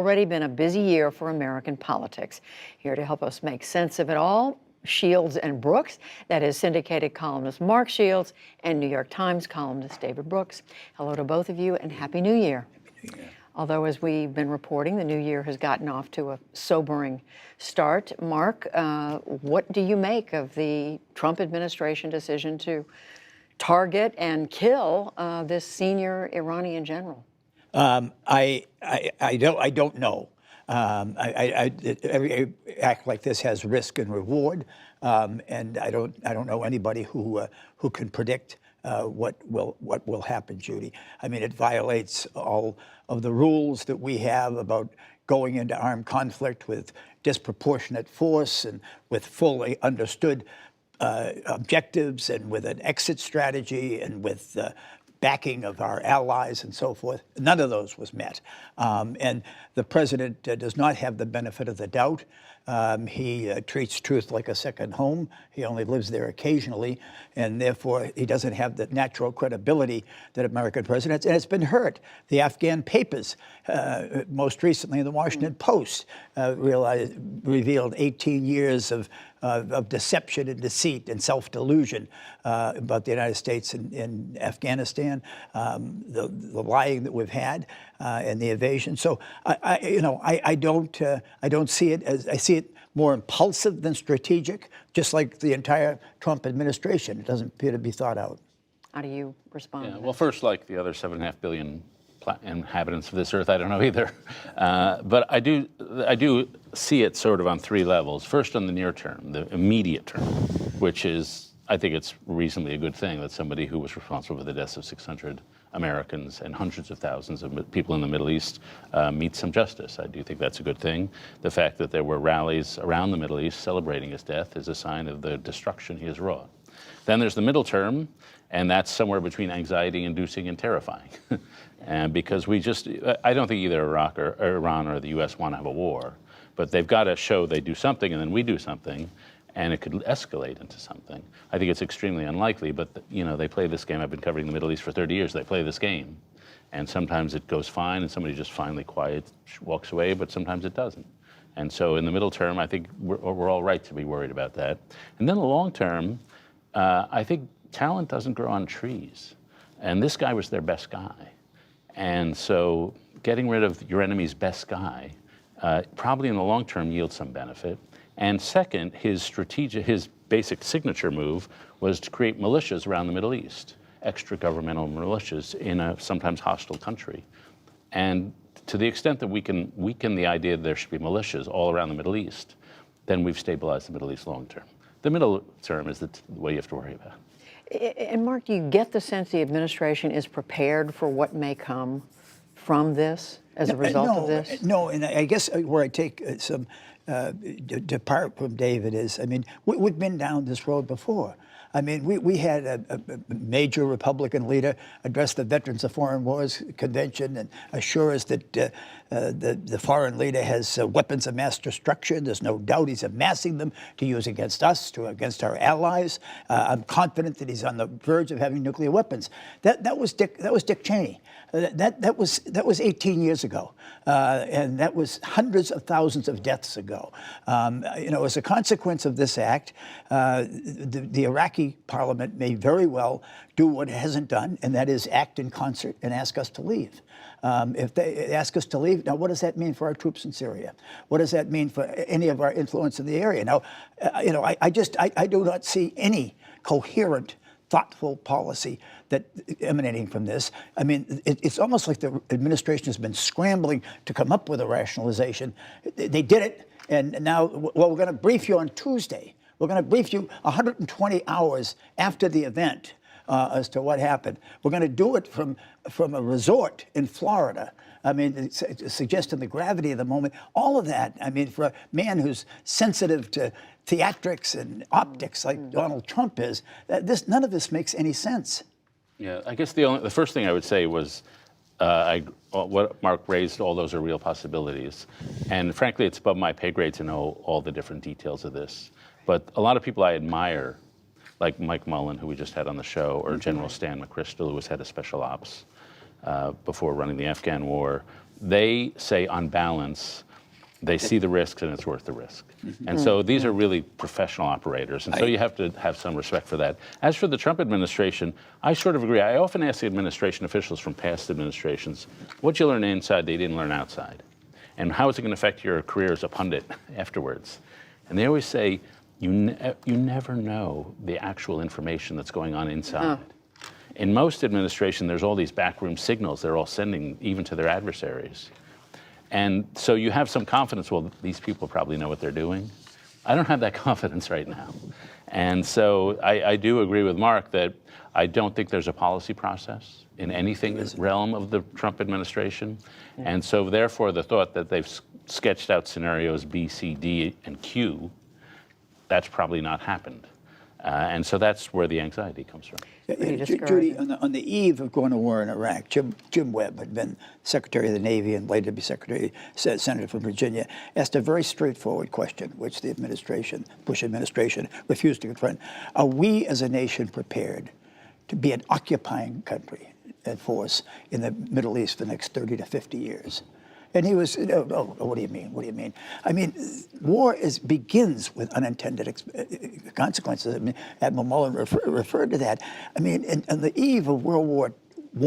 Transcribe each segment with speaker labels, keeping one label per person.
Speaker 1: Already been a busy year for American politics. Here to help us make sense of it all, Shields and Brooks, that is syndicated columnist Mark Shields and New York Times columnist David Brooks. Hello to both of you and Happy New Year.
Speaker 2: Happy New Year.
Speaker 1: Although, as we've been reporting, the new year has gotten off to a sobering start. Mark, what do you make of the Trump administration decision to target and kill this senior Iranian general?
Speaker 2: I don't know. Every act like this has risk and reward, and I don't know anybody who can predict what will happen, Judy. I mean, it violates all of the rules that we have about going into armed conflict with disproportionate force and with fully understood objectives and with an exit strategy and with backing of our allies and so forth. None of those was met. And the president does not have the benefit of the doubt. He treats truth like a second home. He only lives there occasionally, and therefore he doesn't have the natural credibility that American presidents, and it's been hurt. The Afghan papers, most recently in the Washington Post, revealed 18 years of deception and deceit and self-delusion about the United States in Afghanistan, the lying that we've had, and the evasion. So I don't see it as, I see it more impulsive than strategic, just like the entire Trump administration. It doesn't appear to be thought out.
Speaker 1: How do you respond?
Speaker 3: Yeah, well, first, like the other 7.5 billion inhabitants of this earth, I don't know either. But I do see it sort of on three levels. First, on the near term, the immediate term, which is, I think it's reasonably a good thing that somebody who was responsible for the deaths of 600 Americans and hundreds of thousands of people in the Middle East meets some justice. I do think that's a good thing. The fact that there were rallies around the Middle East celebrating his death is a sign of the destruction he has wrought. Then there's the middle term, and that's somewhere between anxiety-inducing and terrifying. And because I don't think either Iraq or Iran or the U.S. want to have a war, but they've got to show they do something and then we do something, and it could escalate into something. I think it's extremely unlikely, but they play this game. I've been covering the Middle East for 30 years. They play this game, and sometimes it goes fine, and somebody just finally quiet walks away, but sometimes it doesn't. And so in the middle term, I think we're all right to be worried about that. And then the long term, I think talent doesn't grow on trees, and this guy was their best guy. And so getting rid of your enemy's best guy probably in the long term yields some benefit. And second, his basic signature move was to create militias around the Middle East, extra-governmental militias in a sometimes hostile country. And to the extent that we can weaken the idea that there should be militias all around the Middle East, then we've stabilized the Middle East long term. The middle term is the way you have to worry about.
Speaker 1: And Mark, do you get the sense the administration is prepared for what may come from this as a result of this?
Speaker 2: No, and I guess where I take some depart from David is, I mean, we've been down this road before. I mean, we had a major Republican leader address the Veterans of Foreign Wars Convention and assure us that the foreign leader has weapons of mass destruction. There's no doubt he's amassing them to use against us, against our allies. I'm confident that he's on the verge of having nuclear weapons. That was Dick Cheney. That was 18 years ago, and that was hundreds of thousands of deaths ago. As a consequence of this act, the Iraqi parliament may very well do what it hasn't done, and that is act in concert and ask us to leave. If they ask us to leave, now what does that mean for our troops in Syria? What does that mean for any of our influence in the area? Now, I do not see any coherent, thoughtful policy that emanating from this. I mean, it's almost like the administration has been scrambling to come up with a rationalization. They did it, and now, well, we're going to brief you on Tuesday. We're going to brief you 120 hours after the event as to what happened. We're going to do it from a resort in Florida. I mean, suggesting the gravity of the moment, all of that. I mean, for a man who's sensitive to theatrics and optics like Donald Trump is, none of this makes any sense.
Speaker 3: Yeah, I guess the first thing I would say was what Mark raised, all those are real possibilities. And frankly, it's above my pay grade to know all the different details of this. But a lot of people I admire, like Mike Mullen, who we just had on the show, or General Stan McChrystal, who was head of special ops before running the Afghan war, they say on balance, they see the risks and it's worth the risk. And so these are really professional operators. And so you have to have some respect for that. As for the Trump administration, I sort of agree. I often ask the administration officials from past administrations, what you learn inside they didn't learn outside? And how is it going to affect your career as a pundit afterwards? And they always say, you never know the actual information that's going on inside. In most administration, there's all these backroom signals they're all sending even to their adversaries. And so you have some confidence, well, these people probably know what they're doing. I don't have that confidence right now. And so I do agree with Mark that I don't think there's a policy process in anything realm of the Trump administration. And so therefore the thought that they've sketched out scenarios B, C, D, and Q, that's probably not happened. And so that's where the anxiety comes from.
Speaker 2: Judy, on the eve of going to war in Iraq, Jim Webb had been Secretary of the Navy and later to be Senator from Virginia, asked a very straightforward question, which the Bush administration, refused to confront. Are we as a nation prepared to be an occupying country and force in the Middle East for the next 30 to 50 years? And he was, oh, what do you mean? What do you mean? I mean, war begins with unintended consequences. I mean, Admiral Mullen referred to that. I mean, on the eve of World War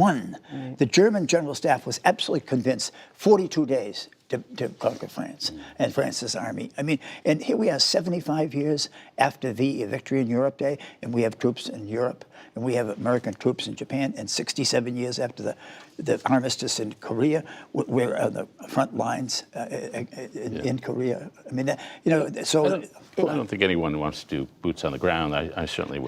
Speaker 2: I, the German General Staff was absolutely convinced 42 days to conquer France and France's army. I mean, and here we are 75 years after the victory in Europe Day, and we have troops in Europe, and we have American troops in Japan, and 67 years after the armistice in Korea, we're on the front lines in Korea. I mean, so...
Speaker 3: I don't think anyone wants to do boots on the ground. I certainly